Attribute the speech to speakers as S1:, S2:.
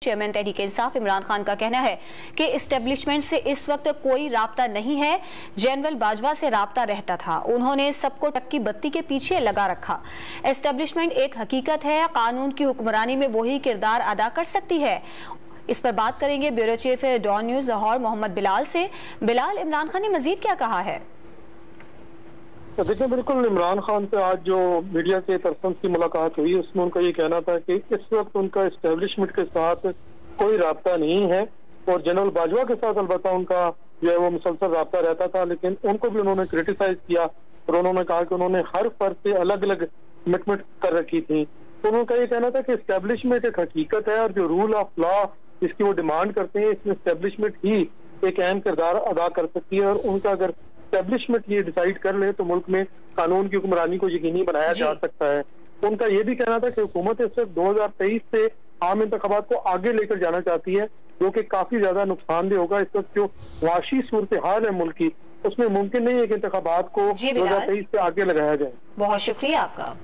S1: Chairman Tehreek Insaf Imran Khan का कहना है कि इस्टेब्लिशमेंट से इस वक्त कोई राब्ता नहीं है। जनरल बाजवा से राब्ता रहता था, उन्होंने सबको टक्की बत्ती के पीछे लगा रखा। एस्टेब्लिशमेंट एक हकीकत है, कानून की हुक्मरानी में वही किरदार अदा कर सकती है। इस पर बात करेंगे bureau chief Dawn news Lahore Mohammad Bilal से। बिलाल, इमरान खान ने मजीद क्या कहा है?
S2: तो देखिए, बिल्कुल इमरान खान से आज जो मीडिया के पर्सन की मुलाकात हुई उसमें उनका ये कहना था कि इस वक्त उनका एस्टेब्लिशमेंट के साथ कोई राब्ता नहीं है और जनरल बाजवा के साथ अलबत्ता उनका जो है वो मुसलसल राब्ता रहता था, लेकिन उनको भी उन्होंने क्रिटिसाइज किया और उन्होंने कहा कि उन्होंने हर फर्द से अलग अलग कमिटमेंट कर रखी थी। तो उनका ये कहना था कि एस्टेब्लिशमेंट एक हकीकत है और जो रूल ऑफ लॉ इसकी वो डिमांड करते हैं, इसमें एस्टेब्लिशमेंट ही एक अहम किरदार अदा कर सकती है और उनका अगर एस्टेब्लिशमेंट ये डिसाइड कर ले तो मुल्क में कानून की हुक्मरानी को यकीनी बनाया जा सकता है। उनका ये भी कहना था कि हुकूमत इस वक्त 2023 से आम इंतखाबात को आगे लेकर जाना चाहती है, जो कि काफी ज्यादा नुकसानदेह होगा। इस वक्त जो मुआशी सूरत हाल है मुल्क की, उसमें मुमकिन नहीं है कि इंतखाबात को 2023 से आगे लगाया जाए।
S1: बहुत शुक्रिया आपका।